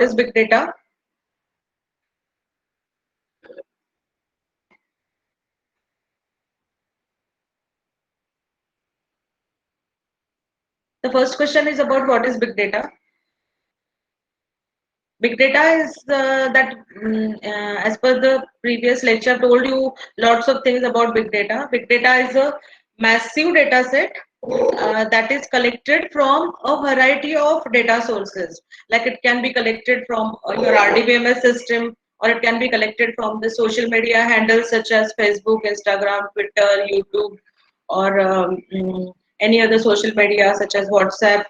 is big data? The first question is about what is big data. Big data is as per the previous lecture, I've told you lots of things about big data. Big data is a massive data set that is collected from a variety of data sources. Like it can be collected from your RDBMS system, or it can be collected from the social media handles such as Facebook, Instagram, Twitter, YouTube, or any other social media such as WhatsApp.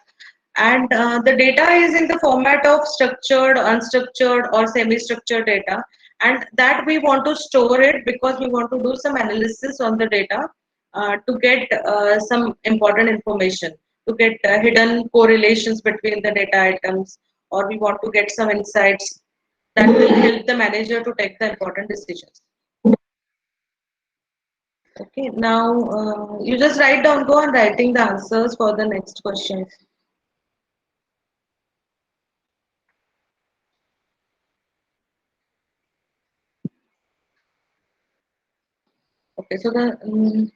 And the data is in the format of structured, unstructured, or semi-structured data, and that we want to store it because we want to do some analysis on the data to get some important information, to get hidden correlations between the data items, or we want to get some insights that will help the manager to take the important decisions. Okay, now you just write down, go on writing the answers for the next questions. Okay, so the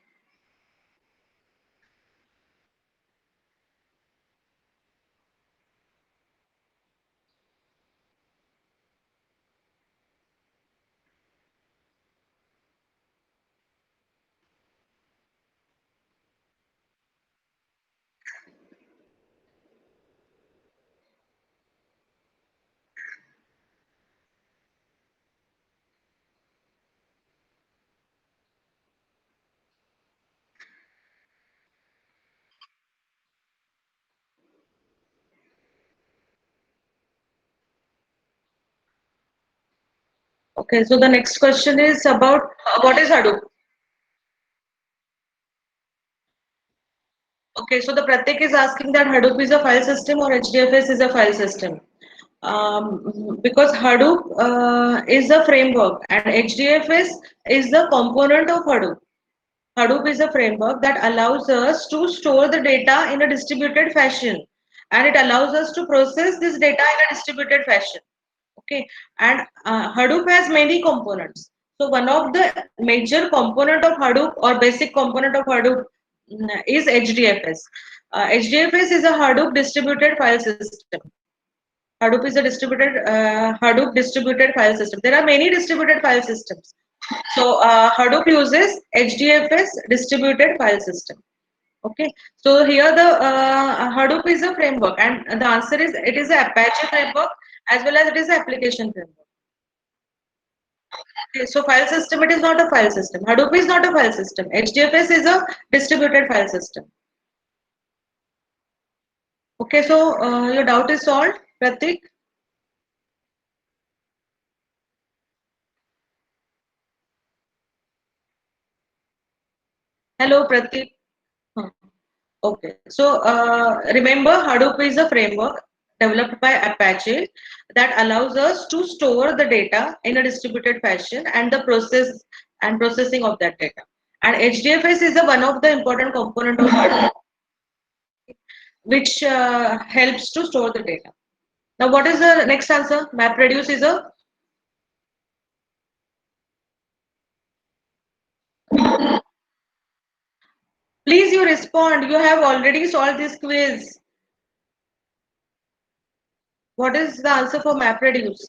okay, so the next question is about what is Hadoop? Okay, so the Pratik is asking that Hadoop is a file system or HDFS is a file system. Because Hadoop is a framework and HDFS is the component of Hadoop. Hadoop is a framework that allows us to store the data in a distributed fashion, and it allows us to process this data in a distributed fashion. Okay, and Hadoop has many components. So one of the major component of Hadoop or basic component of Hadoop is HDFS. HDFS is a Hadoop distributed file system. Hadoop is a distributed Hadoop distributed file system. There are many distributed file systems. So Hadoop uses HDFS distributed file system. Okay, so here the Hadoop is a framework, and the answer is it is a Apache framework as well as it is an application framework. Okay, so file system, it is not a file system. Hadoop is not a file system. HDFS is a distributed file system. Okay, so your doubt is solved, Pratik? Hello, Pratik. Huh. Okay, so remember Hadoop is a framework developed by Apache that allows us to store the data in a distributed fashion and the processing of that data. And HDFS is one of the important component of Hadoop, which helps to store the data. Now, what is the next answer? MapReduce is a. Please, you respond. You have already solved this quiz. What is the answer for MapReduce?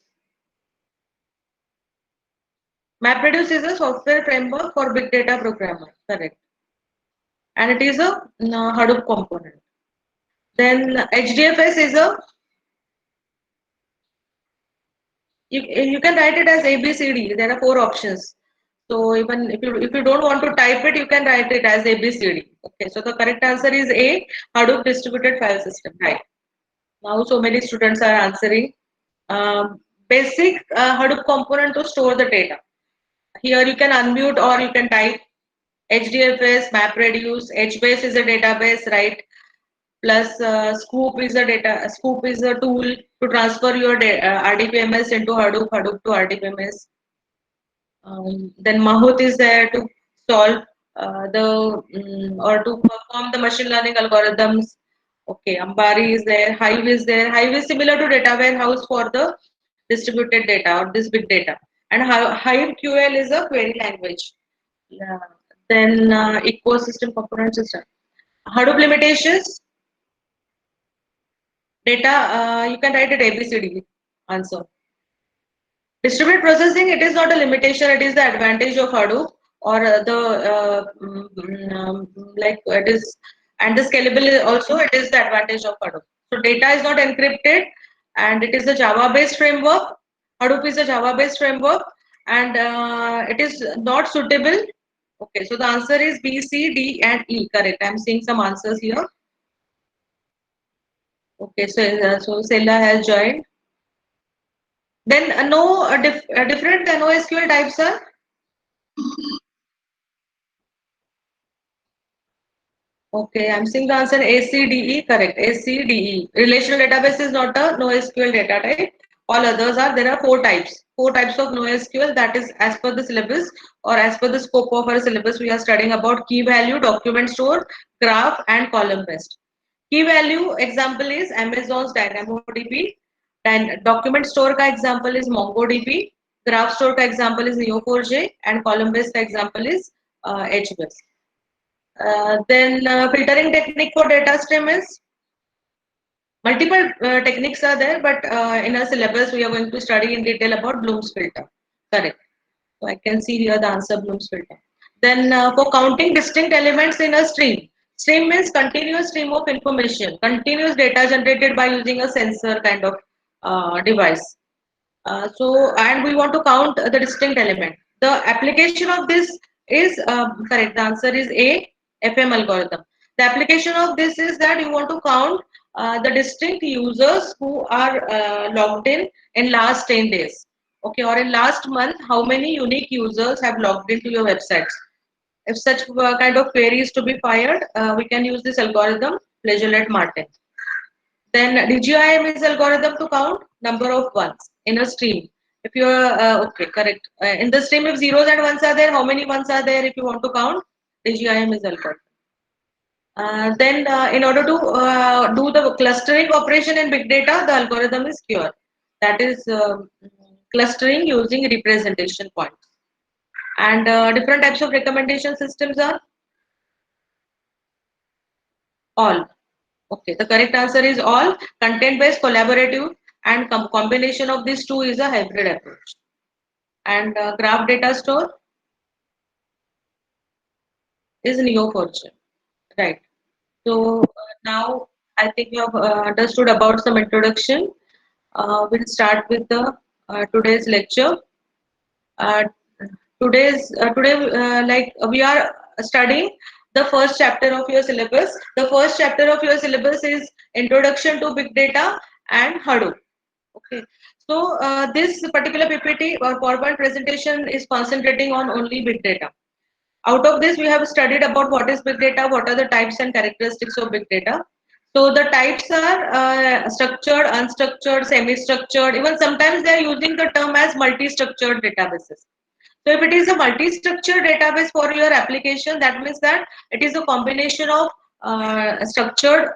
MapReduce is a software framework for big data programmer. Correct. And it is a Hadoop component. Then HDFS is a. You can write it as ABCD. There are four options. So even if you don't want to type it, you can write it as ABCD. Okay. So the correct answer is A, Hadoop distributed file system. Right. Now so many students are answering. Basic Hadoop component to store the data. Here you can unmute or you can type HDFS, MapReduce, HBase is a database, right? Plus Scoop is a tool to transfer your RDBMS into Hadoop, Hadoop to RDBMS. Then Mahout is there to solve or to perform the machine learning algorithms. Okay, Ambari is there, Hive is there. Hive is similar to data warehouse for the distributed data or this big data. And Hive QL is a query language. Yeah. Then ecosystem component system. Hadoop limitations, data, you can write it ABCD answer. Distributed processing, it is not a limitation, it is the advantage of Hadoop or like it is, and the scalable also, it is the advantage of Hadoop. So data is not encrypted and it is a Java based framework. Hadoop is a Java based framework and it is not suitable. Okay, so the answer is B, C, D and E, correct. I'm seeing some answers here. Okay, so Sela has joined. Then no different NoSQL types are. Okay, I'm seeing the answer ACDE, correct. ACDE. Relational database is not a NoSQL data type. All others are, there are four types. Four types of NoSQL, that is as per the syllabus or as per the scope of our syllabus. We are studying about key value, document store, graph and column based. Key value example is Amazon's DynamoDB. Then document store ka example is MongoDB. Graph store ka example is Neo4j and column based ka example is HBase. Then filtering technique for data stream is multiple techniques are there, but in our syllabus we are going to study in detail about Bloom's filter. Correct. So I can see here the answer Bloom's filter. Then for counting distinct elements in a stream. Stream means continuous stream of information, continuous data generated by using a sensor kind of device. And we want to count the distinct element. The application of this is correct. The answer is A, FM algorithm. The application of this is that you want to count the distinct users who are logged in last 10 days. Okay, or in last month, how many unique users have logged into your websites. If such kind of query is to be fired, we can use this algorithm, Flageolet Martin. Then DGIM is algorithm to count number of ones in a stream. If you are okay, correct. In the stream, if zeros and ones are there, how many ones are there? If you want to count, DGIM is algorithm. Then, in order to do the clustering operation in big data, the algorithm is CURE. That is clustering using representation points. And different types of recommendation systems are all. Okay, the correct answer is all. Content-based, collaborative, and combination of these two is a hybrid approach. And graph data store is Neo4j. Right. So now I think you have understood about some introduction. We'll start with the today's lecture. Uh, like we are studying the first chapter of your syllabus. The first chapter of your syllabus is Introduction to Big Data and Hadoop. Okay, so this particular PPT or PowerPoint presentation is concentrating on only big data. Out of this, we have studied about what is big data, what are the types and characteristics of big data. So the types are structured, unstructured, semi-structured. Even sometimes they are using the term as multi-structured databases. So if it is a multi-structured database for your application, that means that it is a combination of structured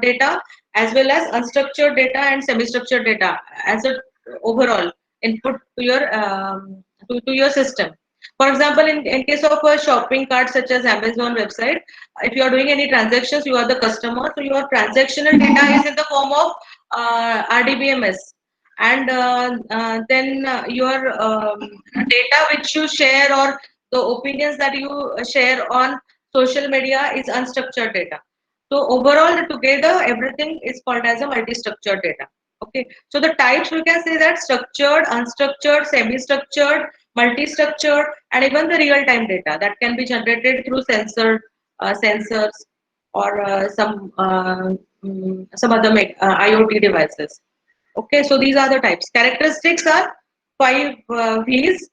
data as well as unstructured data and semi-structured data as a overall input to your to your system. For example, in case of a shopping cart such as Amazon website, if you are doing any transactions, you are the customer, so your transactional data is in the form of RDBMS, and then your data which you share or the opinions that you share on social media is unstructured data. So overall together everything is called as a multi-structured data. Okay, so the types we can say that structured, unstructured, semi-structured, multi-structured, and even the real-time data that can be generated through sensors or some other IoT devices. Okay, so these are the types. Characteristics are five V's.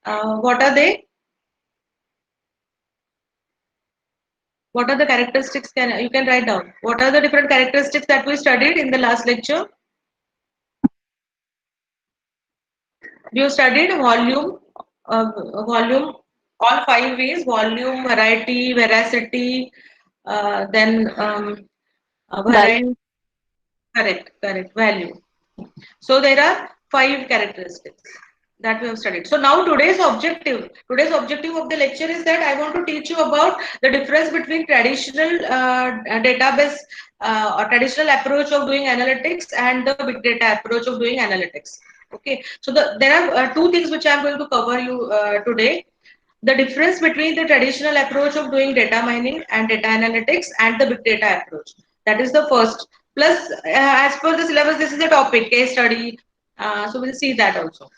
What are they? What are the characteristics? You can write down. What are the different characteristics that we studied in the last lecture? You studied volume, volume, all five V's: volume, variety, veracity, then variety. Value. Correct. Value. So there are five characteristics that we have studied. So now today's objective of the lecture is that I want to teach you about the difference between traditional database or traditional approach of doing analytics and the big data approach of doing analytics. Okay, so there are two things which I am going to cover you today. The difference between the traditional approach of doing data mining and data analytics and the big data approach. That is the first. Plus, as per the syllabus, this is a topic, case study. So we'll see that also.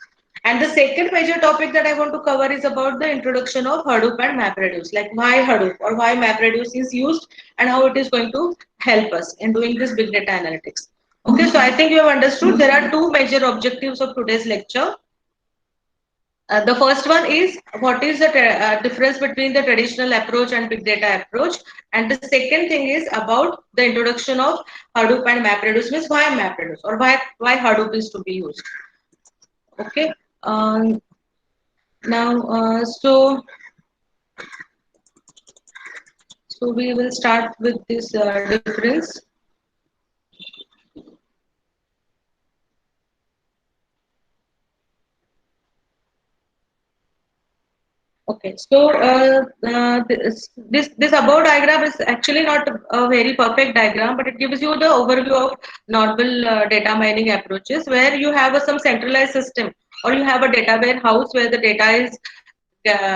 And the second major topic that I want to cover is about the introduction of Hadoop and MapReduce, like why Hadoop or why MapReduce is used and how it is going to help us in doing this big data analytics. Okay, so I think you have understood there are two major objectives of today's lecture. The first one is what is the difference between the traditional approach and big data approach, and the second thing is about the introduction of Hadoop and MapReduce, means why MapReduce or why Hadoop is to be used. Okay. Um, now, so we will start with this difference. Okay, so this above diagram is actually not a very perfect diagram, but it gives you the overview of normal data mining approaches, where you have some centralized system or you have a data warehouse where the data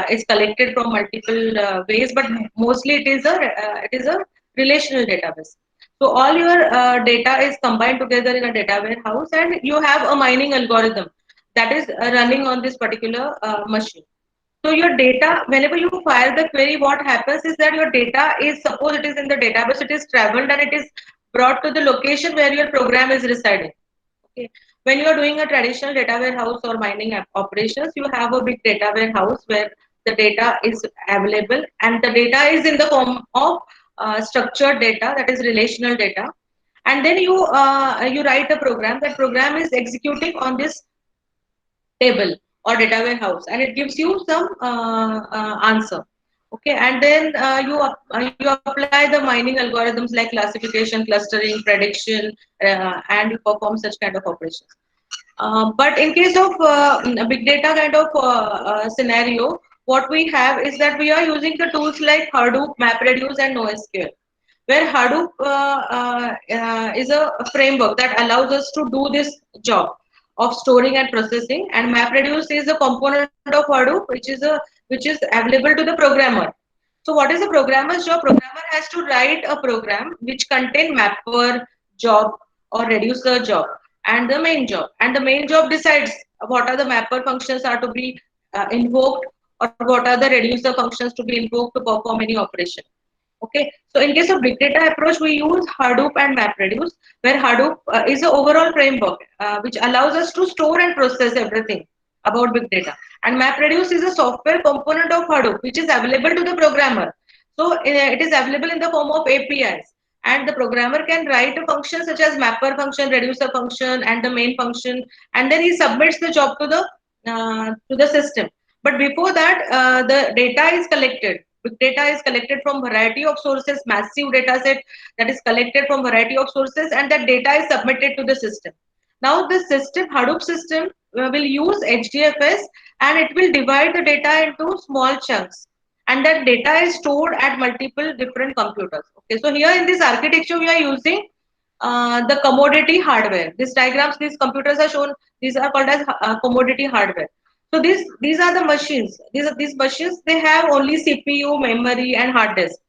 is collected from multiple ways, but mostly it is a relational database. So all your data is combined together in a data warehouse, and you have a mining algorithm that is running on this particular machine. So your data, whenever you fire the query, what happens is that your data is, suppose it is in the database, it is traveled and it is brought to the location where your program is residing. Okay. When you are doing a traditional data warehouse or mining operations, you have a big data warehouse where the data is available, and the data is in the form of structured data, that is relational data. And then you write a program. That program is executing on this table or data warehouse, and it gives you some answer. Okay, and then you apply the mining algorithms like classification, clustering, prediction, and you perform such kind of operations. But in case of a big data kind of scenario, what we have is that we are using the tools like Hadoop, MapReduce, and NoSQL, where Hadoop is a framework that allows us to do this job of storing and processing, and MapReduce is a component of Hadoop, which is available to the programmer. So what is the programmer's job? Programmer has to write a program which contain mapper job or reducer job and the main job. And the main job decides what are the mapper functions are to be invoked, or what are the reducer functions to be invoked to perform any operation. Okay, so in case of big data approach, we use Hadoop and MapReduce, where Hadoop is an overall framework which allows us to store and process everything about big data. And MapReduce is a software component of Hadoop, which is available to the programmer. So it is available in the form of APIs. And the programmer can write a function such as mapper function, reducer function, and the main function, and then he submits the job to the system. But before that, the data is collected. Big data is collected from variety of sources, massive data set that is collected from variety of sources, and that data is submitted to the system. Now the system, Hadoop system, will use HDFS, and it will divide the data into small chunks, and that data is stored at multiple different computers. Okay, so here in this architecture we are using the commodity hardware. These diagrams, these computers are shown. These are called as commodity hardware. So these are the machines. These machines, they have only CPU, memory, and hard disk.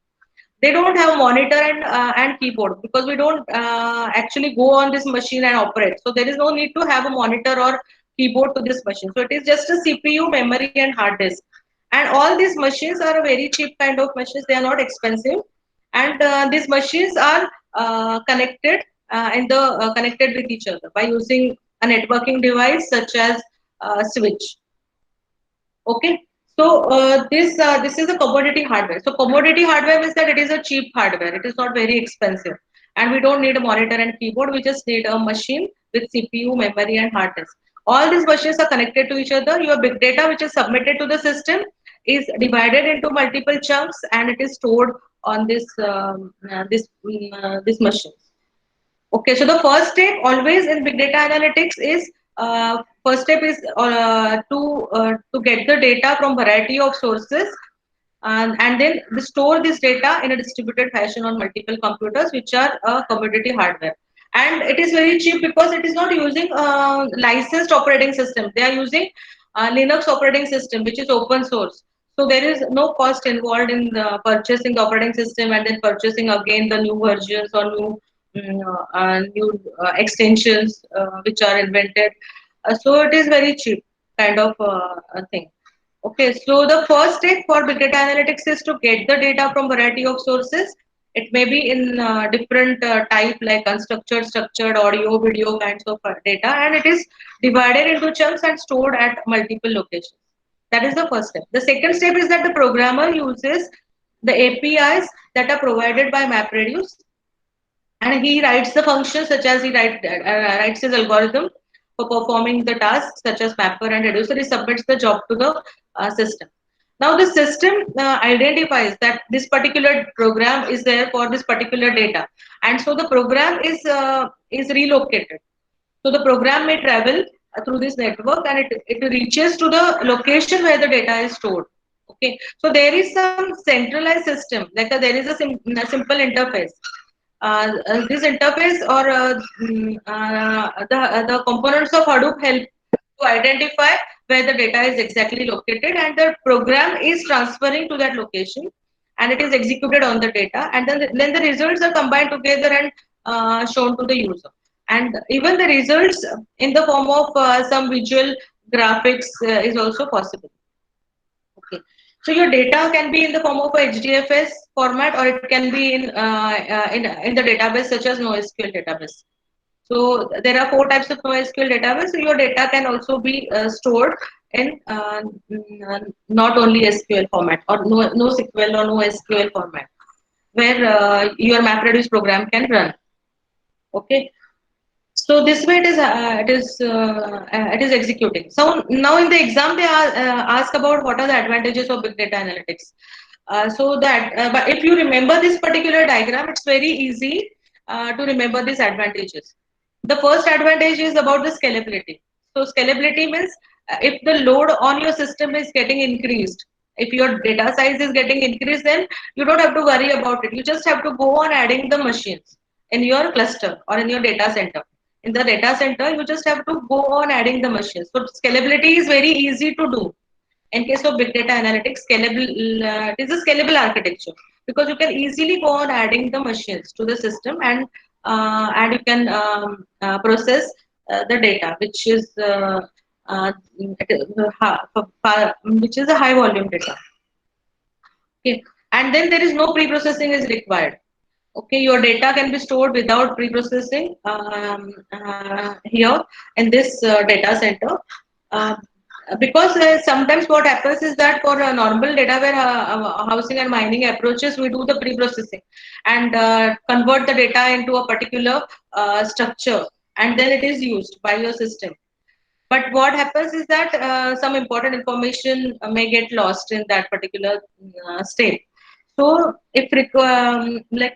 They don't have a monitor and keyboard, because we don't actually go on this machine and operate. So there is no need to have a monitor or keyboard to this machine. So it is just a CPU, memory, and hard disk. And all these machines are a very cheap kind of machines. They are not expensive, and these machines are connected with each other by using a networking device such as switch. Okay, so this is a commodity hardware. So commodity hardware means that it is a cheap hardware. It is not very expensive, and we don't need a monitor and keyboard. We just need a machine with CPU, memory, and hard disk. All these machines are connected to each other. Your big data, which is submitted to the system, is divided into multiple chunks, and it is stored on this machine. Okay, so the first step always in big data analytics is first step is to get the data from variety of sources, and then store this data in a distributed fashion on multiple computers, which are commodity hardware. And it is very cheap because it is not using licensed operating system. They are using Linux operating system, which is open source. So there is no cost involved in purchasing the operating system and then purchasing again the new versions or new extensions which are invented. So it is very cheap kind of a thing. Okay, so the first step for big data analytics is to get the data from variety of sources. It may be in different type like unstructured, structured, audio, video kinds of data, and it is divided into chunks and stored at multiple locations. That is the first step. The second step is that the programmer uses the APIs that are provided by MapReduce, and he writes the functions such as writes his algorithm for performing the tasks such as mapper and reducer. He submits the job to the system. Now the system identifies that this particular program is there for this particular data, and so the program is relocated. So the program may travel through this network, and it reaches to the location where the data is stored. Okay, so there is some centralized system, like there is a simple interface. This interface or the components of Hadoop help to identify where the data is exactly located, and the program is transferring to that location, and it is executed on the data, and then the results are combined together and shown to the user. And even the results in the form of some visual graphics is also possible. Okay. So your data can be in the form of a HDFS format, or it can be in the database such as NoSQL database. So there are four types of NoSQL database. So your data can also be stored in not only SQL format or NoSQL or NoSQL format, where your MapReduce program can run. Okay. So this way it is executing. So now in the exam they are ask about what are the advantages of big data analytics. But if you remember this particular diagram, it's very easy to remember these advantages. The first advantage is about the scalability. So scalability means if the load on your system is getting increased, if your data size is getting increased, then you don't have to worry about it. You just have to go on adding the machines in your cluster or in your data center. In the data center, you just have to go on adding the machines. So scalability is very easy to do. In case of big data analytics, it is a scalable architecture because you can easily go on adding the machines to the system, and you can process the data, which is a high volume data. Okay, and then there is no pre-processing is required. Okay, your data can be stored without pre-processing here in this data center. Uh, because sometimes what happens is that for a normal data housing and mining approaches, we do the pre-processing and convert the data into a particular structure, and then it is used by your system. But what happens is that some important information may get lost in that particular state. So, like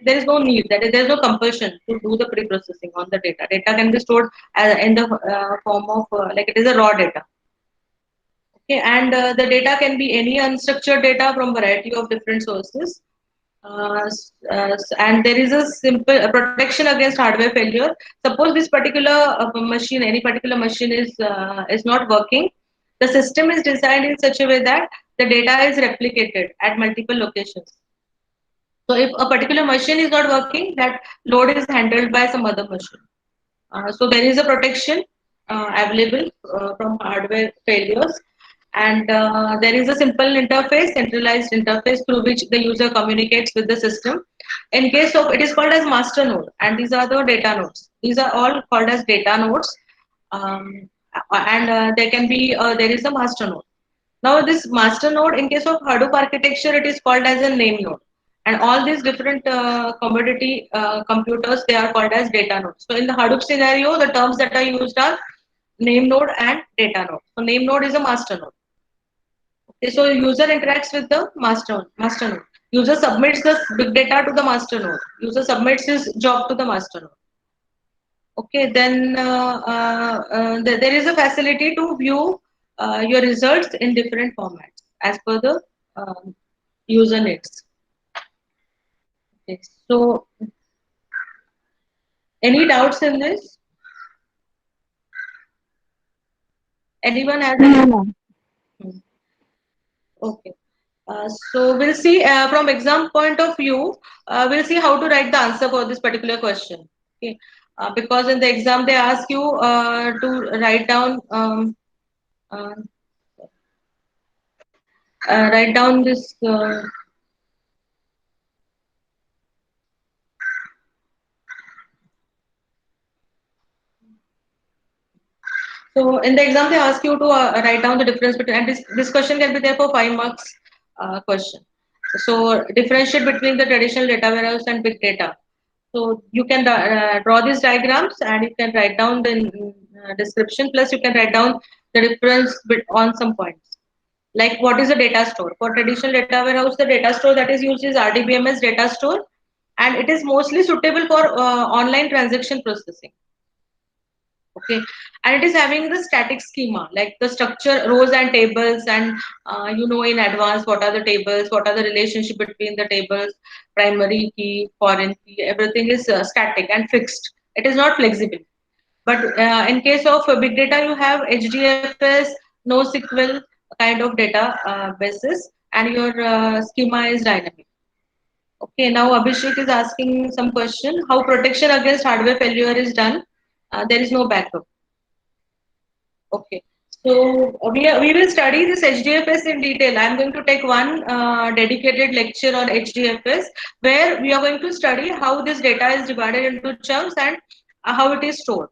there is no need, that is, there is no compulsion to do the pre-processing on the data. Data can be stored in the form of like it is a raw data. Okay, and the data can be any unstructured data from variety of different sources. And there is a simple protection against hardware failure. Suppose this particular machine, any particular machine is not working. The system is designed in such a way that the data is replicated at multiple locations. So if a particular machine is not working, that load is handled by some other machine. So there is a protection available from hardware failures, and there is a simple interface, centralized interface through which the user communicates with the system. In case of, it is called as master node, and these are the data nodes. These are all called as data nodes, and there is a master node. Now this master node, in case of Hadoop architecture, it is called as a name node. And all these different commodity computers, they are called as data nodes. So in the Hadoop scenario, the terms that are used are name node and data node. So name node is a master node. Okay, so user interacts with the master node. User submits the big data to the master node. User submits his job to the master node. Okay, then there is a facility to view your results in different formats as per the user needs. Okay, so any doubts in this? Anyone has any? No, no. Hmm. Okay. So we'll see from exam point of view, we'll see how to write the answer for this particular question. Okay, because in the exam they ask you to write down uh, write down this. So in the exam they ask you to write down the difference between, and this question can be there for 5 marks question. So differentiate between the traditional data warehouse and big data. So you can draw these diagrams and you can write down the description, plus you can write down the difference on some points. Like what is a data store? For traditional data warehouse, the data store that is used is RDBMS data store, and it is mostly suitable for online transaction processing. Okay, and it is having the static schema like the structure, rows and tables, and you know in advance what are the tables, what are the relationship between the tables, primary key, foreign key, everything is static and fixed. It is not flexible. But in case of big data, you have HDFS, NoSQL kind of data basis, and your schema is dynamic. Okay, now Abhishek is asking some question. How protection against hardware failure is done? There is no backup. Okay. So we will study this HDFS in detail. I'm going to take one dedicated lecture on HDFS where we are going to study how this data is divided into chunks and how it is stored,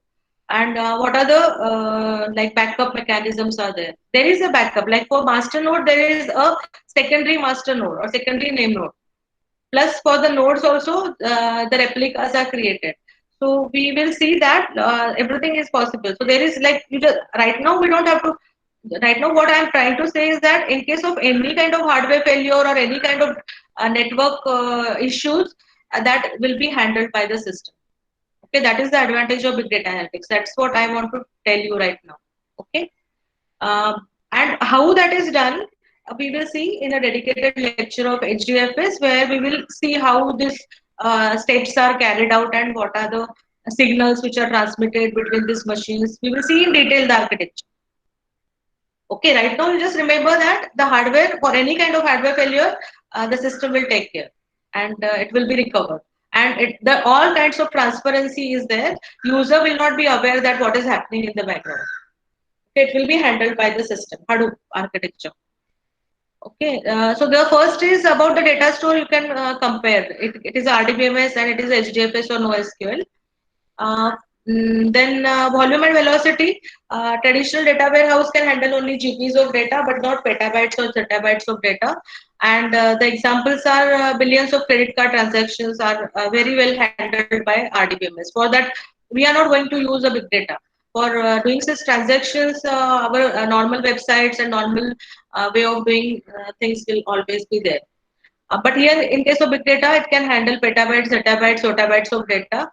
and what are the like backup mechanisms are there. There is a backup, like for master node there is a secondary master node or secondary name node. Plus, for the nodes also, the replicas are created. So we will see that everything is possible. So there is like you just right now we don't have to. Right now, what I am trying to say is that in case of any kind of hardware failure or any kind of network issues, that will be handled by the system. Okay, that is the advantage of big data analytics. That's what I want to tell you right now. Okay. And how that is done, we will see in a dedicated lecture of HDFS where we will see how these steps are carried out and what are the signals which are transmitted between these machines. We will see in detail the architecture. Okay, right now you just remember that the hardware, for any kind of hardware failure, the system will take care and it will be recovered. And the all kinds of transparency is there. User will not be aware that what is happening in the background. It will be handled by the system, Hadoop architecture. Okay, so the first is about the data store. You can compare. It is RDBMS and it is HDFS or NoSQL. Uh, then volume and velocity. Traditional data warehouse can handle only GBs of data, but not petabytes or zettabytes of data. And the examples are billions of credit card transactions are very well handled by RDBMS. For that, we are not going to use a big data. For doing such transactions, our normal websites and normal way of doing things will always be there. But here, in case of big data, it can handle petabytes, zettabytes, yottabytes of data,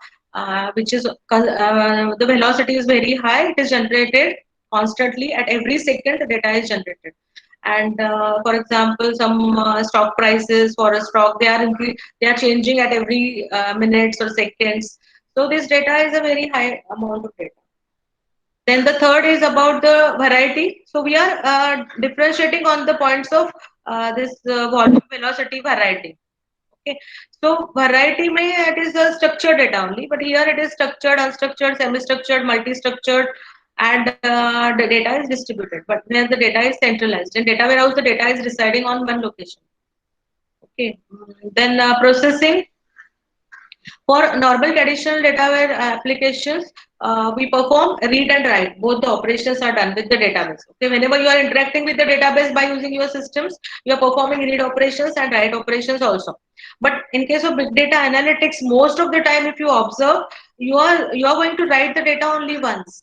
which is the velocity is very high. It is generated constantly at every second. The data is generated, and for example, some stock prices for a stock they are changing at every minutes or seconds. So this data is a very high amount of data. Then the third is about the variety. So we are differentiating on the points of this volume, velocity, variety. Okay. So variety may it is a structured data only, but here it is structured, unstructured, semi-structured, multi-structured, and the data is distributed. But where the data is centralized. In data warehouse, the data is residing on one location. Okay. Then processing. For normal traditional dataware applications, we perform read and write. Both the operations are done with the database. Okay, whenever you are interacting with the database by using your systems, you are performing read operations and write operations also. But in case of big data analytics, most of the time, if you observe, you are going to write the data only once,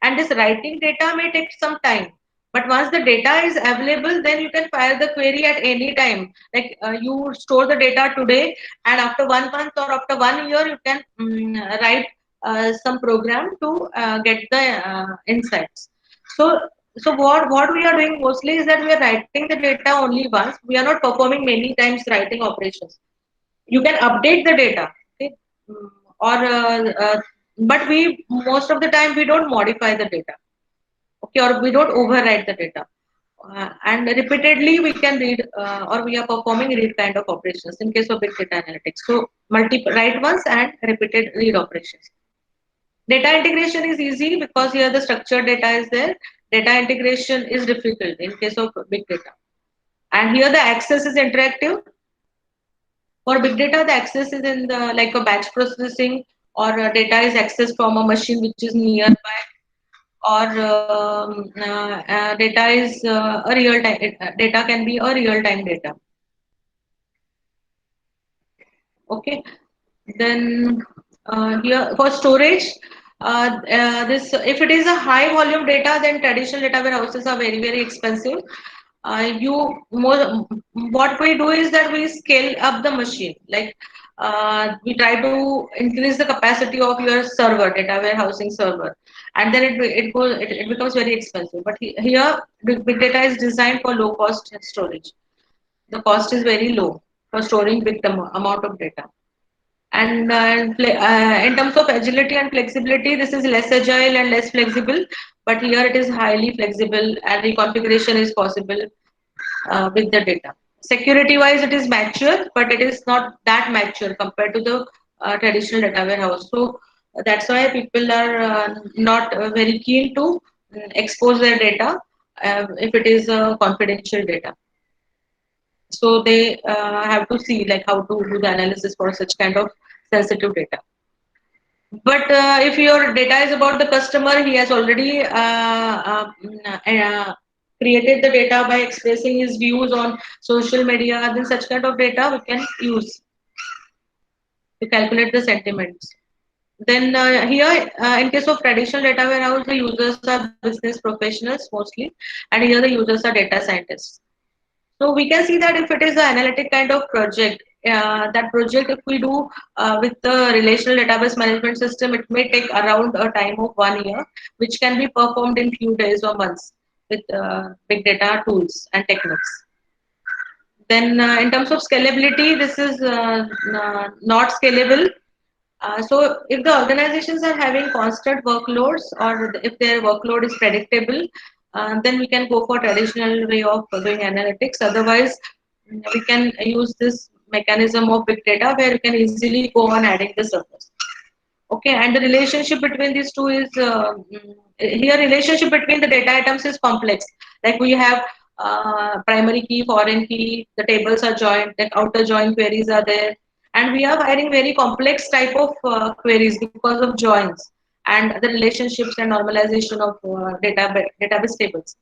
and this writing data may take some time. But once the data is available, then you can fire the query at any time. Like you store the data today, and after 1 month or after 1 year, you can write some program to get the insights. So, what we are doing mostly is that we are writing the data only once. We are not performing many times writing operations. You can update the data, okay, Mm, or but we most of the time we don't modify the data, okay, or we don't overwrite the data. And repeatedly we can read or we are performing read kind of operations in case of big data analytics. So multiple write once and repeated read operations. Data integration is easy because here the structured data is there. Data integration is difficult in case of big data. And here the access is interactive. For big data, the access is in the like a batch processing, or data is accessed from a machine which is nearby, or data is a real time. Data can be a real time data. Okay. Then here for storage, this if it is a high volume data, then traditional data warehouses are very expensive. You more what we do is that we scale up the machine. Like we try to increase the capacity of your server, data warehousing server, and then it becomes very expensive. But here, big data is designed for low cost storage. The cost is very low for storing big amount of data. And in terms of agility and flexibility, this is less agile and less flexible, but here it is highly flexible and reconfiguration is possible with the data. Security wise, it is mature, but it is not that mature compared to the traditional data warehouse. So that's why people are not very keen to expose their data if it is confidential data. So they have to see like how to do the analysis for such kind of sensitive data. But if your data is about the customer, he has already created the data by expressing his views on social media. Then such kind of data we can use to calculate the sentiments. Then here, in case of traditional data warehouse, the users are business professionals mostly, and here the users are data scientists. So we can see that if it is an analytic kind of project, that project if we do with the relational database management system, it may take around a time of 1 year, which can be performed in few days or months with big data tools and techniques. Then in terms of scalability, this is not scalable. So if the organizations are having constant workloads, or if their workload is predictable, then we can go for traditional way of doing analytics. Otherwise, we can use this mechanism of big data where we can easily go on adding the servers. Okay, and the relationship between these two is here relationship between the data items is complex. Like we have primary key, foreign key, the tables are joined, the outer join queries are there, and we are hiring very complex type of queries because of joins and the relationships and normalization of database tables.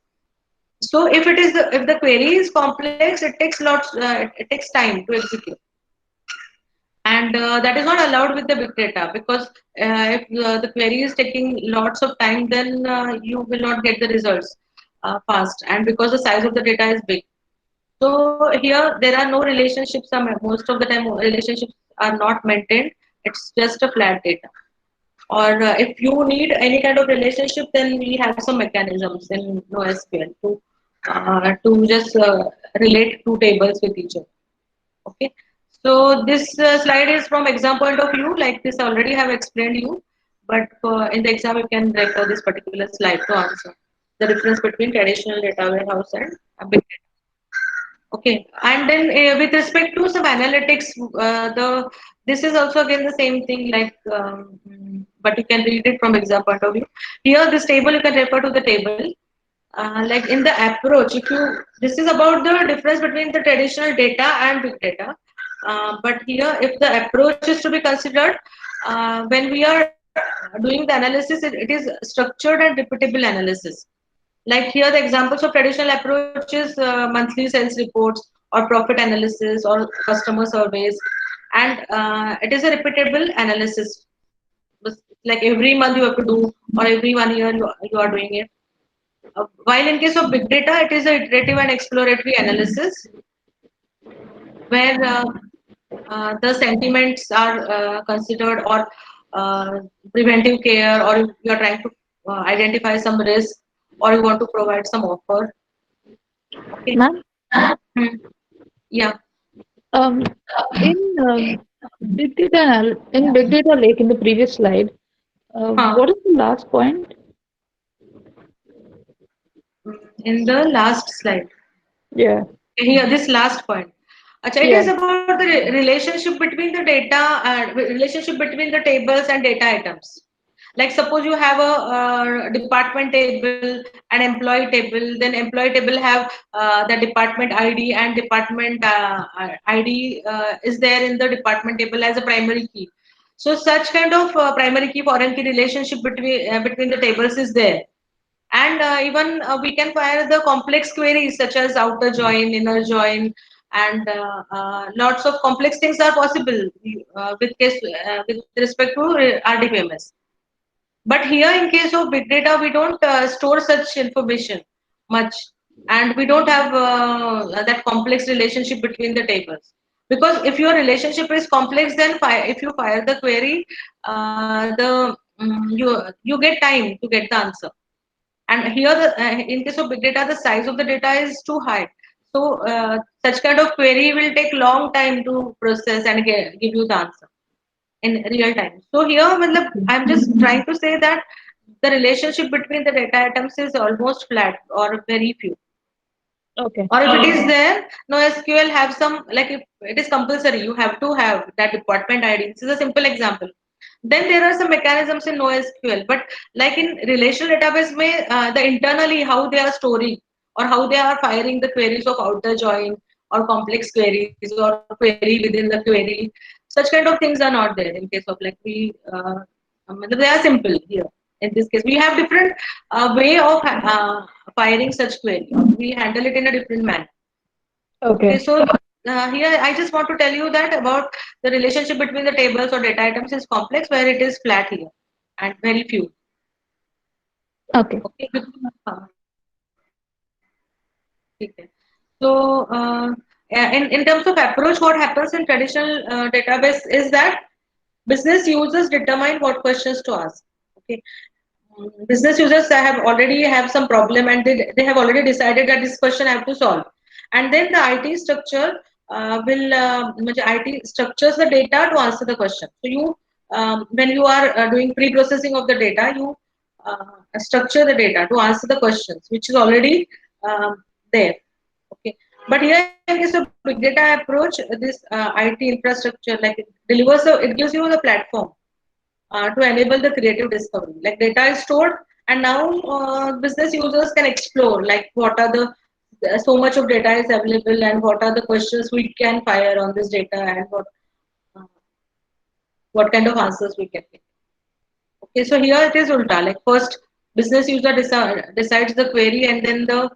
So if it is if the query is complex, it takes time to execute, and that is not allowed with the big data, because if the query is taking lots of time, then you will not get the results fast, and because the size of the data is big. So here there are no relationships. Most of the time relationships are not maintained. It's just a flat data. Or if you need any kind of relationship, then we have some mechanisms in NoSQL to just relate two tables with each other. Okay. So this slide is from exam point of view. Like this, already have explained you, but in the exam you can refer this particular slide to answer the difference between traditional data warehouse and big data. Okay, and then with respect to some analytics, the this is also again the same thing, like but you can read it from exam point of view. Here, this table you can refer to the table. Like in the approach, if you this is about the difference between the traditional data and big data. But here, if the approach is to be considered, when we are doing the analysis, it is structured and repeatable analysis. Like here, the examples of traditional approach is monthly sales reports or profit analysis or customer surveys, and it is a repeatable analysis. Like every month you have to do, or every 1 year you are doing it. While in case of big data, it is a iterative and exploratory analysis where the sentiments are considered, or uh, preventive care, or you are trying to identify some risk, or you want to provide some offer. Okay. Ma'am, Hmm. Yeah. um, in Big Data Lake in the previous slide, Huh. what is the last point? In the last slide. Yeah, Here, this last point. Acha, it yeah, is about the relationship between the data, relationship between the tables and data items. Like suppose you have a department table and employee table, then employee table have the department ID, and department ID is there in the department table as a primary key. So such kind of primary key foreign key relationship between the tables is there. And even we can fire the complex queries such as outer join, inner join, and lots of complex things are possible with respect to RDBMS. But here, in case of big data, we don't store such information much, and we don't have that complex relationship between the tables. Because if your relationship is complex, then if you fire the query, you get time to get the answer. And here, in case of big data, the size of the data is too high. So such kind of query will take long time to process and give you the answer in real time. So here, I'm just trying to say that the relationship between the data items is almost flat or very few. okay, Or if it is there, NoSQL have some, like if it is compulsory, you have to have that department ID. This is a simple example. Then there are some mechanisms in NoSQL, but like in relational database, the internally how they are storing or how they are firing the queries of outer join or complex queries or query within the query, such kind of things are not there in case of like they are simple here. In this case, we have different way of firing such query. We handle it in a different manner. Okay, okay, so here I just want to tell you that about the relationship between the tables or data items is complex, where it is flat here and very few. okay. Okay. Okay. So in terms of approach, what happens in traditional database is that business users determine what questions to ask. Okay. Business users have already have some problem, and they have already decided that this question I have to solve. And then the IT structure will IT structures the data to answer the question. So you when you are doing pre-processing of the data, you structure the data to answer the questions which is already there. Okay. But here in case of big data approach, this IT infrastructure it gives you the platform to enable the creative discovery. Like data is stored, and now business users can explore like what are the so much of data is available, and what are the questions we can fire on this data, and uh, what kind of answers we can get. Okay, so here it is ulta. Like first, business user decides the query, and then the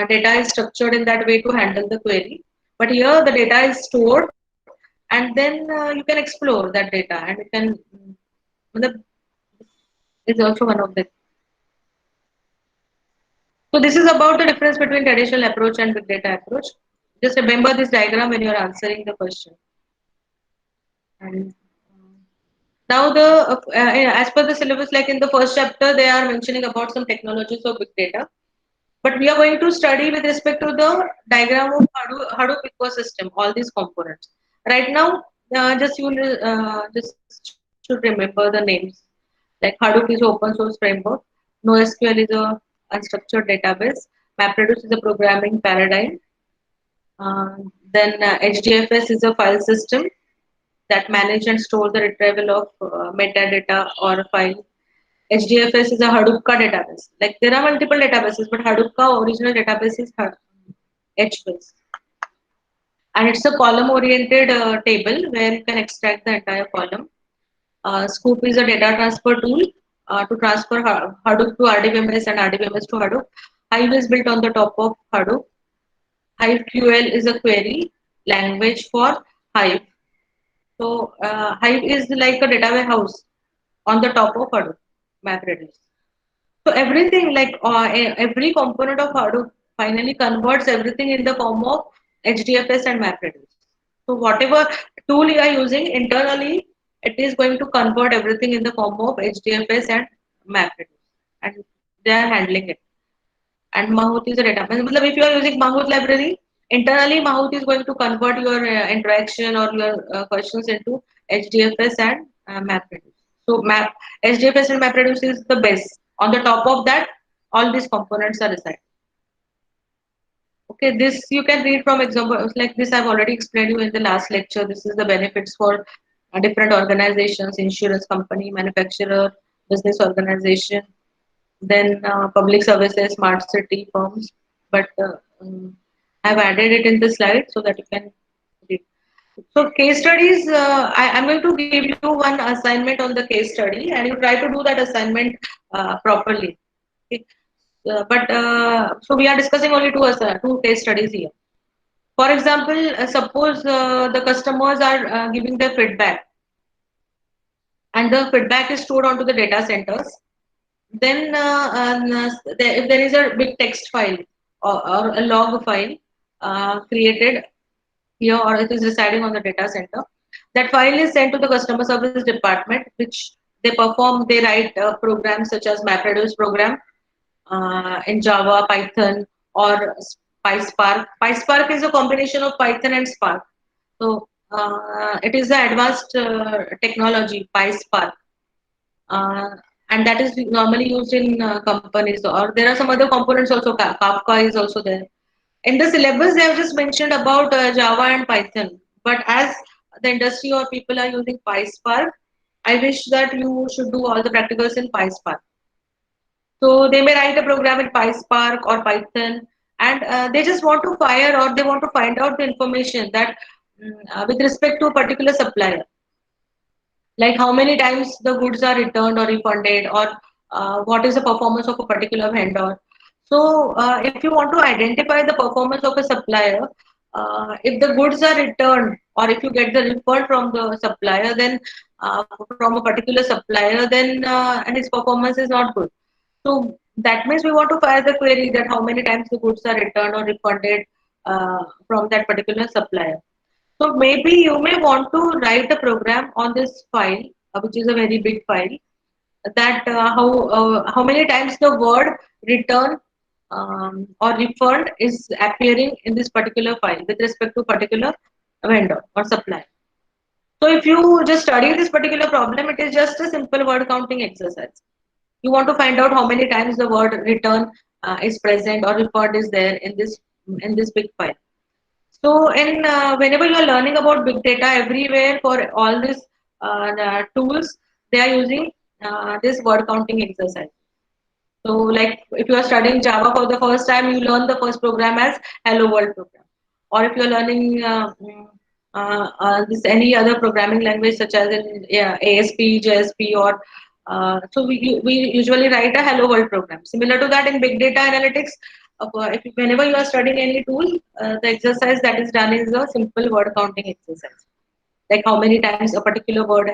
data is structured in that way to handle the query. But here the data is stored, and then you can explore that data, and you can. Matlab, is also one of the. So this is about the difference between traditional approach and big data approach. Just remember this diagram when you are answering the question. And now as per the syllabus, like in the first chapter, they are mentioning about some technologies of big data. But we are going to study with respect to the diagram of Hadoop ecosystem, all these components. Right now, just should remember the names. Like Hadoop is open source framework, NoSQL is a unstructured database, MapReduce is a programming paradigm, then HDFS is a file system that manage and store the retrieval of metadata or file. HDFS is a Hadoopka database. Like there are multiple databases, but Hadoopka original database is HBase, and it's a column-oriented table where you can extract the entire column. Scoop is a data transfer tool to transfer Hadoop to RDBMS and RDBMS to Hadoop. Hive is built on the top of Hadoop. HiveQL is a query language for Hive. So Hive is like a data warehouse on the top of Hadoop MapReduce. So everything every component of Hadoop finally converts everything in the form of HDFS and MapReduce. So whatever tool you are using internally, it is going to convert everything in the form of HDFS and MapReduce, and they are handling it. And Mahout is a data. Matlab, if you are using Mahout library, internally Mahout is going to convert your interaction or your questions into HDFS and MapReduce. So HDFS and MapReduce is the base. On the top of that, all these components are assigned. Okay, this you can read from examples like this. I've already explained you in the last lecture. This is the benefits for different organizations, insurance company, manufacturer, business organization, then public services, smart city firms. But I've added it in the slide so that you can read. So case studies, I'm going to give you one assignment on the case study, and you try to do that assignment properly. Okay. So we are discussing only two case studies here. For example, suppose the customers are giving their feedback, and the feedback is stored onto the data centers. Then, if there is a big text file or a log file created here, or it is residing on the data center, that file is sent to the customer service department, which they write programs such as MapReduce program in Java, Python, or PySpark. PySpark is a combination of Python and Spark. So it is the advanced technology, PySpark, uh, and that is normally used in companies. Or there are some other components also. Kafka is also there. In the syllabus, they have just mentioned about Java and Python. But as the industry or people are using PySpark, I wish that you should do all the practicals in PySpark. So they may write a program in PySpark or Python, and they just want to fire or they want to find out the information that with respect to a particular supplier, like how many times the goods are returned or refunded, or what is the performance of a particular vendor. So if you want to identify the performance of a supplier, if the goods are returned or if you get the refund from the supplier, then from a particular supplier, then his performance is not good. So that means we want to fire the query that how many times the goods are returned or refunded from that particular supplier. So maybe you may want to write a program on this file, which is a very big file, that how many times the word return or refund is appearing in this particular file with respect to particular vendor or supplier. So if you just study this particular problem, it is just a simple word counting exercise. You want to find out how many times the word return is present or refund is there in this big file. So, whenever you are learning about big data, everywhere for all these tools, they are using this word counting exercise. So, like if you are studying Java for the first time, you learn the first program as Hello World program. Or if you are learning this any other programming language such as in ASP, JSP, or so we usually write a Hello World program. Similar to that in big data analytics, whenever you are studying any tool, the exercise that is done is a simple word counting exercise, like how many times a particular word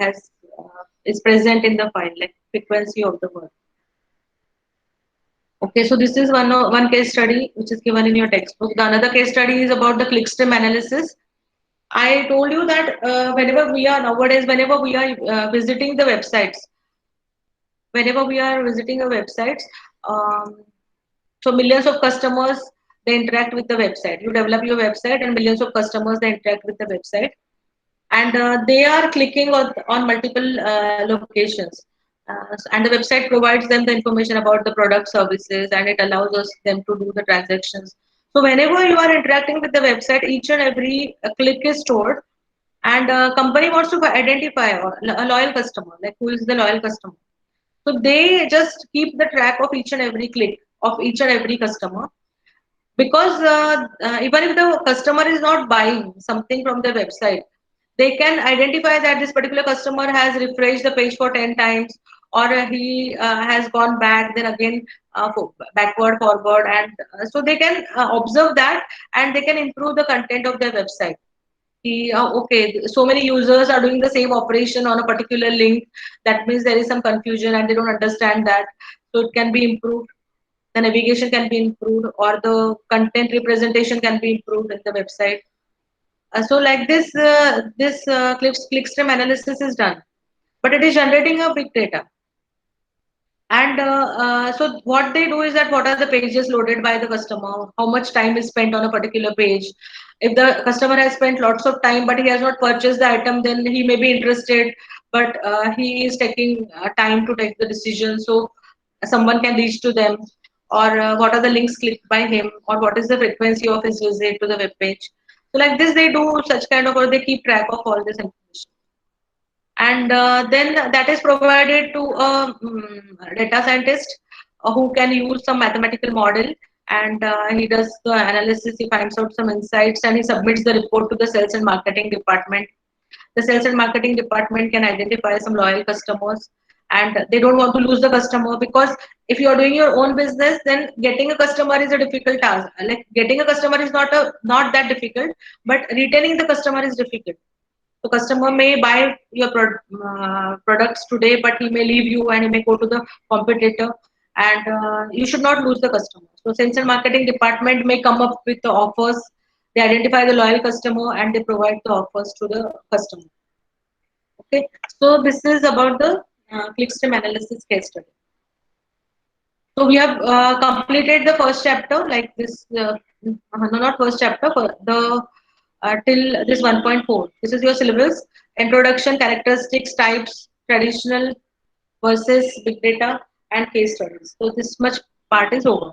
is present in the file, like frequency of the word. Okay, so this is one case study which is given in your textbook. The another case study is about the clickstream analysis. I told you that whenever we are visiting the websites, um, so millions of customers they interact with the website. You develop your website, and millions of customers they interact with the website, and they are clicking on multiple locations. And the website provides them the information about the product services, and it allows us them to do the transactions. So whenever you are interacting with the website, each and every click is stored, and company wants to identify a loyal customer, like who is the loyal customer. So they just keep the track of each and every click of each and every customer, because even if the customer is not buying something from the website, they can identify that this particular customer has refreshed the page for 10 times, or he has gone back then again backward forward, and so they can observe that, and they can improve the content of their website. Okay, so many users are doing the same operation on a particular link. That means there is some confusion and they don't understand that. So it can be improved. The navigation can be improved, or the content representation can be improved in the website. So like this clickstream analysis is done. but it is generating a big data. And so what they do is that what are the pages loaded by the customer, how much time is spent on a particular page. If the customer has spent lots of time but he has not purchased the item, then he may be interested, but he is taking time to take the decision. So someone can reach to them, or what are the links clicked by him, or what is the frequency of his visit to the web page. So like this, they do such kind of, or they keep track of all this information. And then that is provided to a data scientist who can use some mathematical model, and he does the analysis, he finds out some insights, and he submits the report to the sales and marketing department. The sales and marketing department can identify some loyal customers, and they don't want to lose the customer, because if you are doing your own business, then getting a customer is a difficult task. Like getting a customer is not that difficult, but retaining the customer is difficult. So customer may buy your products today, but he may leave you and he may go to the competitor, and you should not lose the customer. So sales and marketing department may come up with the offers. They identify the loyal customer and they provide the offers to the customer. Okay, so this is about the clickstream analysis case study. So we have completed the first chapter, like this, no, not first chapter, but the till this 1.4. This is your syllabus: introduction, characteristics, types, traditional versus big data, and case studies. So this much part is over.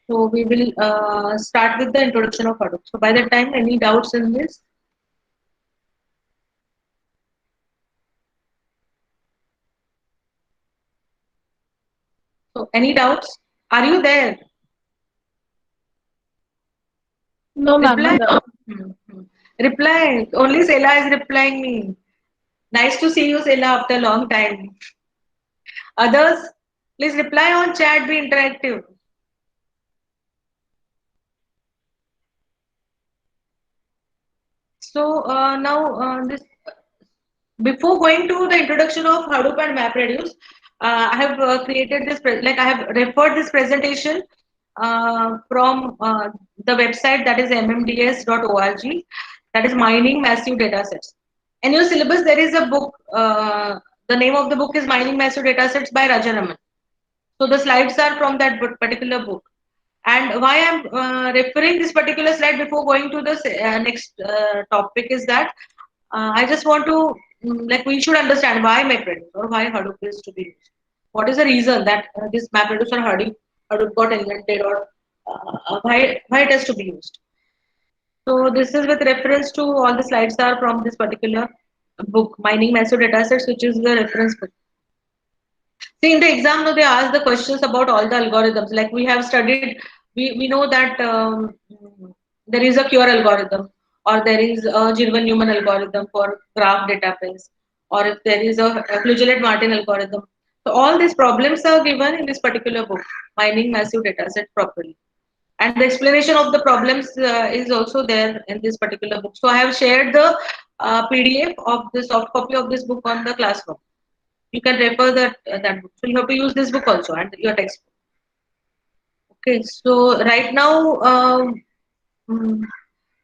So we will start with the introduction of Hadoop. So by the time, any doubts in this? So any doubts? Are you there? No, ma'am, no Reply. doubt. Hmm, hmm. Reply. Only Sela is replying me. Nice to see you, Sela, after a long time. Others, please reply on chat, be interactive. So now this, before going to the introduction of Hadoop and MapReduce, I have created this, like I have referred this presentation from the website, that is mmds.org, that is Mining Massive Datasets. In your syllabus, there is a book, the name of the book is Mining Massive Datasets by Rajaraman. So the slides are from that particular book. And why I'm referring this particular slide before going to the next topic is that I just want to, like, we should understand why MapReduce or why Hadoop is to be used. What is the reason that this MapReduce or Hadoop got invented, or why it has to be used. So this is with reference to, all the slides are from this particular book, Mining Massive Datasets, which is the reference book. See, in the exam, no, they ask the questions about all the algorithms. Like we have studied, we know that there is a CURE algorithm, or there is a Girvan-Newman algorithm for graph database, or if there is a Flugelet-Martin algorithm. So all these problems are given in this particular book, Mining Massive Dataset Properly. And the explanation of the problems is also there in this particular book. So I have shared the PDF of the soft copy of this book on the classroom. You can refer that book. So you have to use this book also and your textbook. Okay, so right now, mm,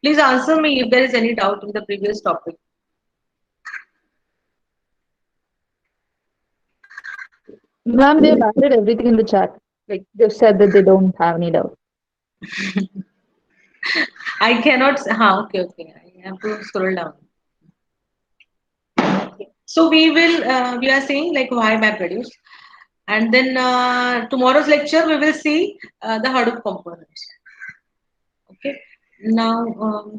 please answer me if there is any doubt in the previous topic. Ma'am, they've answered everything in the chat. Like they've said that they don't have any doubt. I cannot. Okay, okay. I have to scroll down. Okay. So we are saying like why MapReduce, and then tomorrow's lecture we will see the Hadoop components. Okay. Now.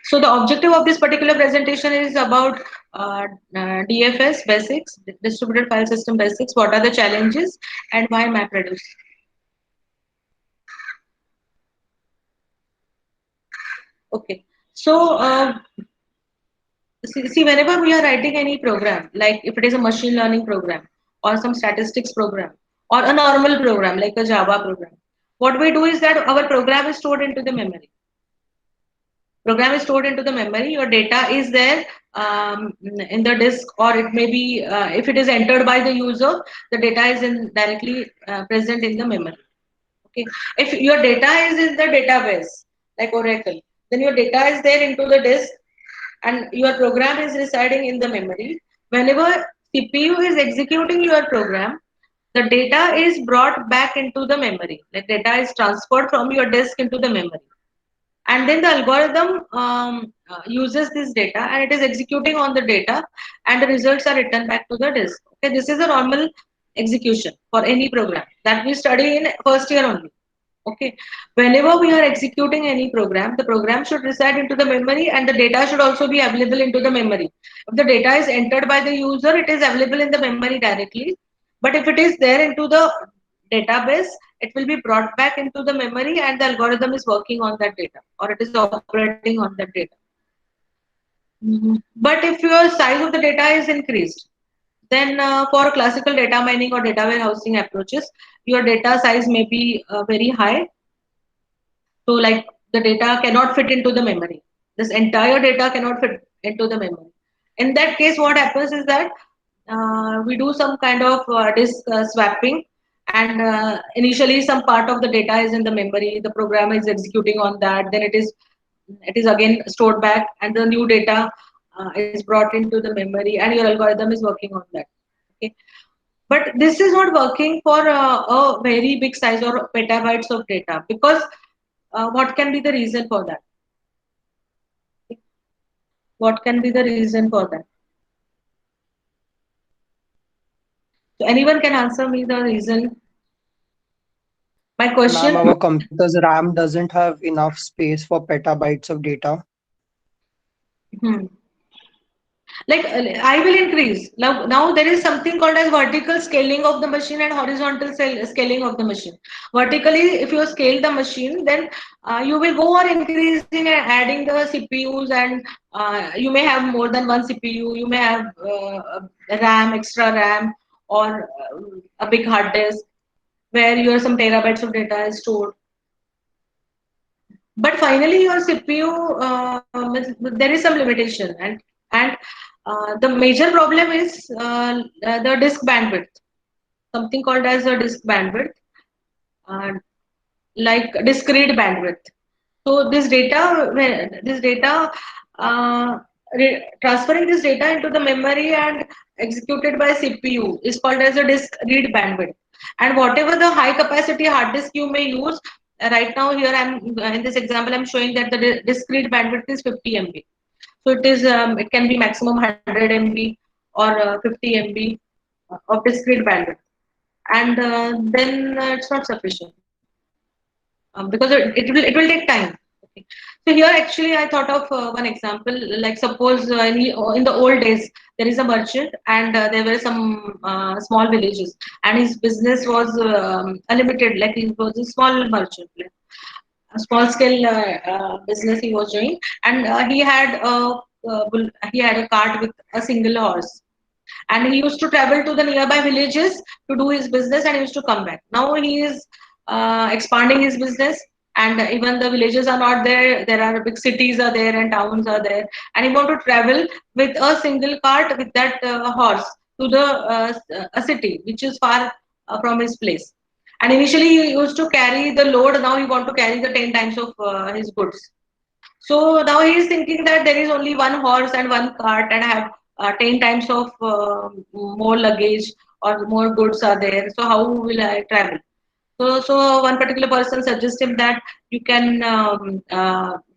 So the objective of this particular presentation is about DFS basics, distributed file system basics. What are the challenges and why MapReduce? Okay. So see, whenever we are writing any program, like if it is a machine learning program or some statistics program or a normal program like a Java program, what we do is that our program is stored into the memory. Program is stored into the memory. Your data is there in the disk, or it may be if it is entered by the user, the data is in directly present in the memory. Okay, if your data is in the database like Oracle, then your data is there into the disk, and your program is residing in the memory. Whenever CPU is executing your program, the data is brought back into the memory. The data is transferred from your disk into the memory. And then the algorithm uses this data and it is executing on the data and the results are returned back to the disk. Okay, this is a normal execution for any program that we study in first year only. Okay, whenever we are executing any program, the program should reside into the memory and the data should also be available into the memory. If the data is entered by the user, it is available in the memory directly. But if it is there into the database, it will be brought back into the memory and the algorithm is working on that data or it is operating on that data. But if your size of the data is increased, then for classical data mining or data warehousing approaches, your data size may be very high. So like the data cannot fit into the memory. This entire data cannot fit into the memory. In that case, what happens is that we do some kind of disk swapping, and initially some part of the data is in the memory. The program is executing on that. Then it is again stored back, and the new data is brought into the memory, and your algorithm is working on that. Okay, but this is not working for a very big size or petabytes of data because what can be the reason for that? What can be the reason for that? So anyone can answer me the reason. My Ma'am, question. our computer's RAM doesn't have enough space for petabytes of data. Hmm. Like I will increase now there is something called as vertical scaling of the machine and horizontal scaling of the machine. Vertically, if you scale the machine, then you will go on increasing and adding the CPUs, and you may have more than one CPU, you may have RAM, extra RAM, or a big hard disk where your some terabytes of data is stored. But finally your CPU, there is some limitation, and the major problem is the disk bandwidth, something called as a disk bandwidth, uh, like discrete bandwidth. So this data uh, transferring this data into the memory and executed by CPU is called as a disk read bandwidth. And whatever the high capacity hard disk you may use, right now here I'm in this example I'm showing that the disk read bandwidth is 50 MB. So it can be maximum 100 MB or 50 MB of discrete bandwidth, and then it's not sufficient because it will take time. Okay. So here actually I thought of one example. Like suppose in the old days there is a merchant and there were some small villages, and his business was unlimited. Like he was a small merchant, like a small scale business he was doing, and he had a cart with a single horse, and he used to travel to the nearby villages to do his business and he used to come back. Now he is expanding his business, and even the villages are not there, there are big cities are there and towns are there, and he want to travel with a single cart with that horse to the a city which is far from his place. And initially he used to carry the load, now he want to carry the 10 times of his goods. So now he is thinking that there is only one horse and one cart, and I have 10 times of more luggage or more goods are there. So how will I travel? So one particular person suggests him that you can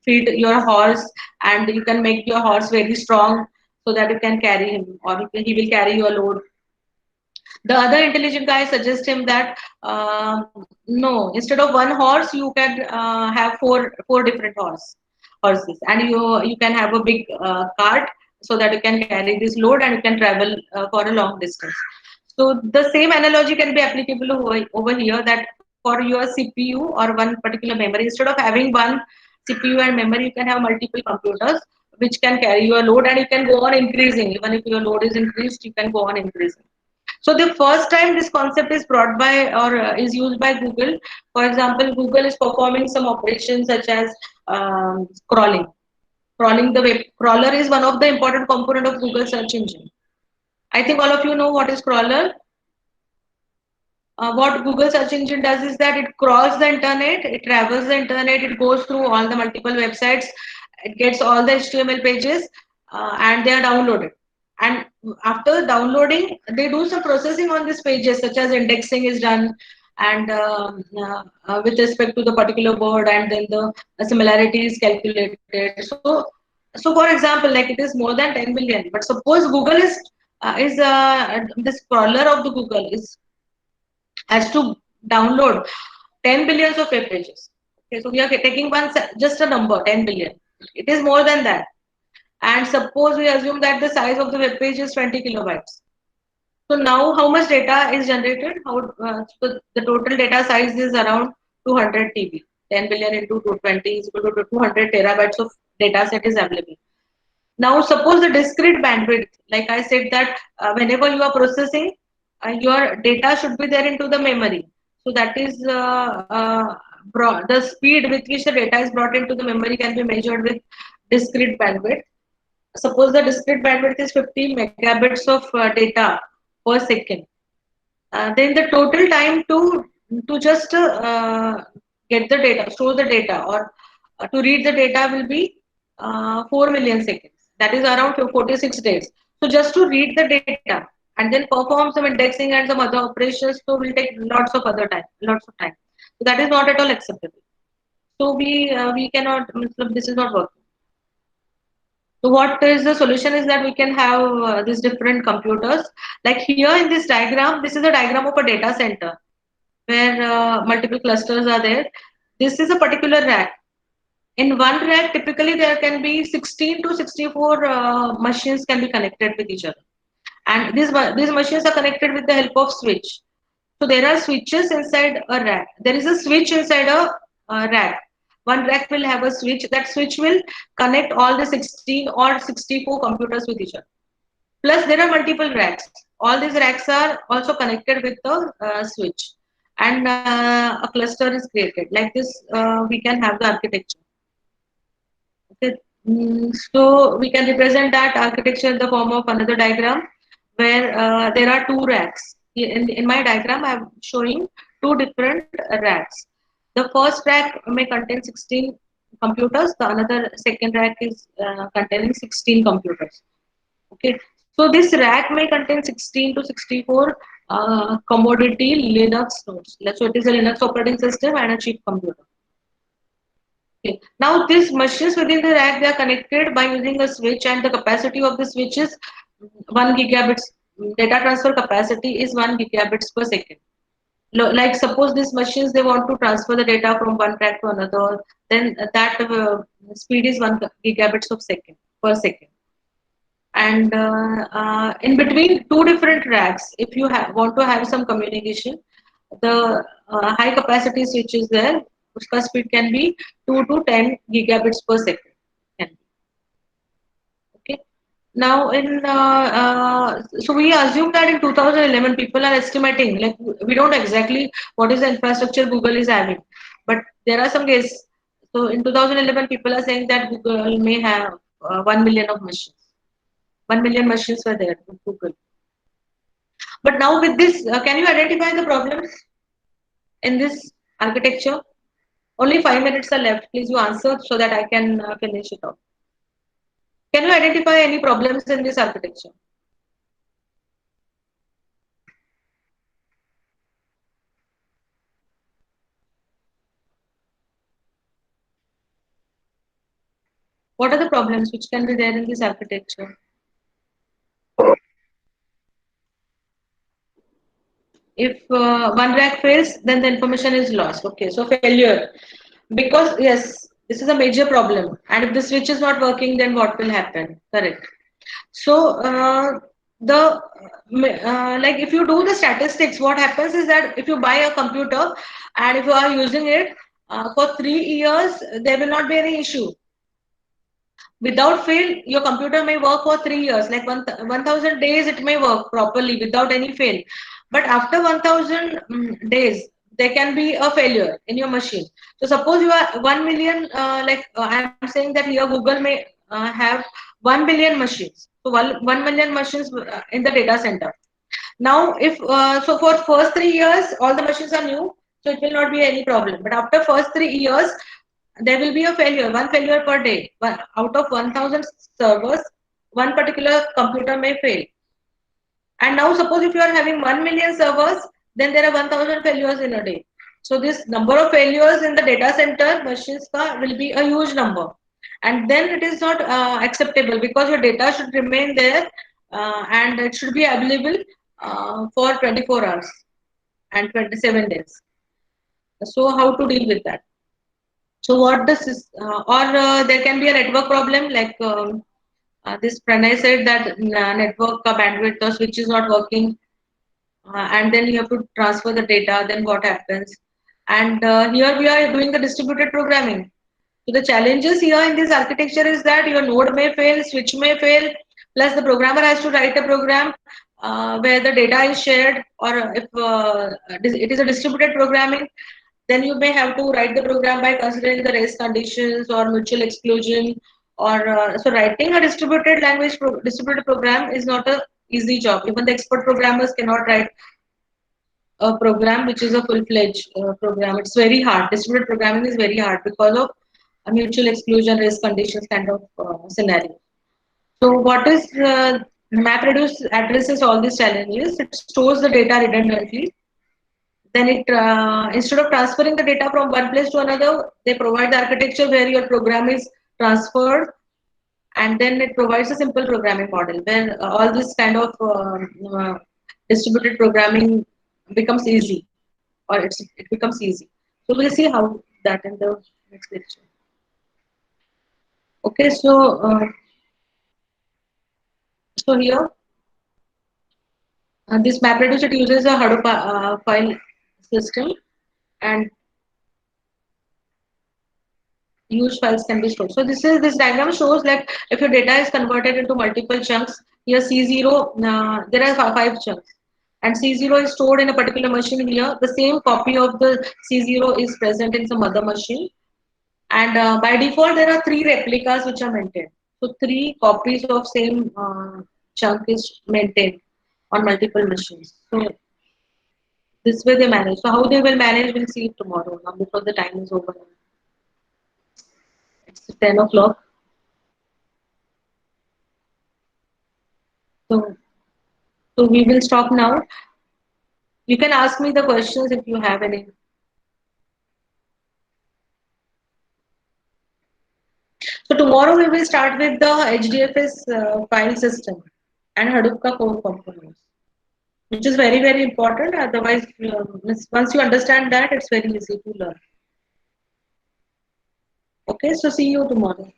feed your horse and you can make your horse very strong so that you can carry him, or he will carry your load. The other intelligent guy suggests him that no, instead of one horse you can have four different horses, and you can have a big cart so that you can carry this load and you can travel for a long distance. So the same analogy can be applicable over here, that for your CPU or one particular memory, instead of having one CPU and memory, you can have multiple computers which can carry your load, and you can go on increasing. Even if your load is increased, you can go on increasing. So the first time this concept is brought by or is used by Google. For example, Google is performing some operations such as crawling. Crawling the web crawler is one of the important component of Google search engine. I think all of you know what is crawler. What Google search engine does is that it crawls the internet, it travels the internet, it goes through all the multiple websites, it gets all the HTML pages, and they are downloaded. And after downloading, they do some processing on these pages, such as indexing is done, and with respect to the particular word, and then the similarity is calculated. So for example, like it is more than 10 billion. But suppose Google is the crawler of the Google is has to download 10 billions of web pages. Okay, so we are taking just a number, 10 billion. It is more than that. And suppose we assume that the size of the web page is 20 kilobytes. So now how much data is generated? So the total data size is around 200 TB. 10 billion into 220 is equal to 200 terabytes of data set is available. Now suppose the discrete bandwidth, like I said that whenever you are processing, your data should be there into the memory. So that is the speed with which the data is brought into the memory can be measured with discrete bandwidth. Suppose the discrete bandwidth is 50 megabits of data per second. Then the total time to just get the data, store the data, or to read the data will be 4 million seconds. That is around 46 days. So just to read the data and then perform some indexing and some other operations, so will take lots of time. So that is not at all acceptable. So we cannot. This is not working. So what is the solution is that we can have these different computers. Like here in this diagram, this is a diagram of a data center where multiple clusters are there. This is a particular rack. In one rack, typically there can be 16 to 64 machines can be connected with each other. And these machines are connected with the help of switch. So there are switches inside a rack. There is a switch inside a rack. One rack will have a switch. That switch will connect all the 16 or 64 computers with each other. Plus, there are multiple racks. All these racks are also connected with the switch, and a cluster is created. Like this, we can have the architecture. Okay. So we can represent that architecture in the form of another diagram where there are two racks. In my diagram, I am showing two different racks. The first rack may contain 16 computers. The another second rack is containing 16 computers. Okay. So this rack may contain 16 to 64 commodity Linux nodes. So it is a Linux operating system and a cheap computer. Okay. Now these machines within the rack, they are connected by using a switch, and the capacity of the switch is 1 gigabits. Data transfer capacity is 1 gigabits per second. Like suppose these machines, they want to transfer the data from one rack to another, then that speed is 1 gigabits of second per second. And in between two different racks, if you want to have some communication, the high capacity switch is there. Uska speed can be 2 to 10 gigabits per second. Okay. Now so we assume that in 2011 people are estimating, like we don't know exactly what is the infrastructure Google is having, but there are some guesses. So in 2011 people are saying that Google may have 1 million of machines. 1 million machines were there with Google. But now with this, can you identify the problems in this architecture? Only 5 minutes are left. Please you answer so that I can finish it off. Can you identify any problems in this architecture? What are the problems which can be there in this architecture? If one rack fails, then the information is lost. Okay, so failure. Because yes, this is a major problem. And if the switch is not working, then what will happen? Correct. So like if you do the statistics, what happens is that if you buy a computer and if you are using it for 3 years, there will not be any issue. Without fail, your computer may work for 3 years, like 1000 days it may work properly without any fail. But after 1000 days, there can be a failure in your machine. So suppose you are 1 million, I am saying that here Google may have 1 billion machines. So 1 million machines in the data center. Now, if so for first 3 years, all the machines are new, so it will not be any problem. But after first 3 years, there will be a failure, one failure per day. Out of 1000 servers, one particular computer may fail. And now suppose if you are having 1 million servers, then there are 1000 failures in a day. So this number of failures in the data center machines will be a huge number. And then it is not acceptable because your data should remain there and it should be available for 24 hours and 27 days. So how to deal with that? So what this is, or there can be a network problem like this Pranay said that network bandwidth or switch is not working, and then you have to transfer the data. Then what happens? And here we are doing the distributed programming. So the challenges here in this architecture is that your node may fail, switch may fail, plus the programmer has to write a program where the data is shared, or if it is a distributed programming, then you may have to write the program by considering the race conditions or mutual exclusion. Or so writing a distributed program is not a easy job. Even the expert programmers cannot write a program which is a full-fledged program. It's very hard. Distributed programming is very hard because of a mutual exclusion, race conditions kind of scenario. So what is MapReduce addresses all these challenges. It stores the data redundantly. Then it instead of transferring the data from one place to another, they provide the architecture where your program is transferred, and then it provides a simple programming model where all this kind of distributed programming becomes easy, or it becomes easy. So we'll see how that in the next lecture. Okay, so here this MapReduce, it uses a Hadoop file system, and huge files can be stored. So this diagram shows like if your data is converted into multiple chunks. Here C0, there are five chunks, and C0 is stored in a particular machine. Here the same copy of the C0 is present in some other machine, and by default there are three replicas which are maintained. So three copies of same chunk is maintained on multiple machines. So this way they manage. So how they will manage, we'll see tomorrow. Now because the time is over. It's 10 o'clock. So, so we will stop now. You can ask me the questions if you have any. So tomorrow we will start with the HDFS file system and Hadoop ka core components, which is very important. Otherwise, once you understand that, it's very easy to learn. Okay, so see you tomorrow.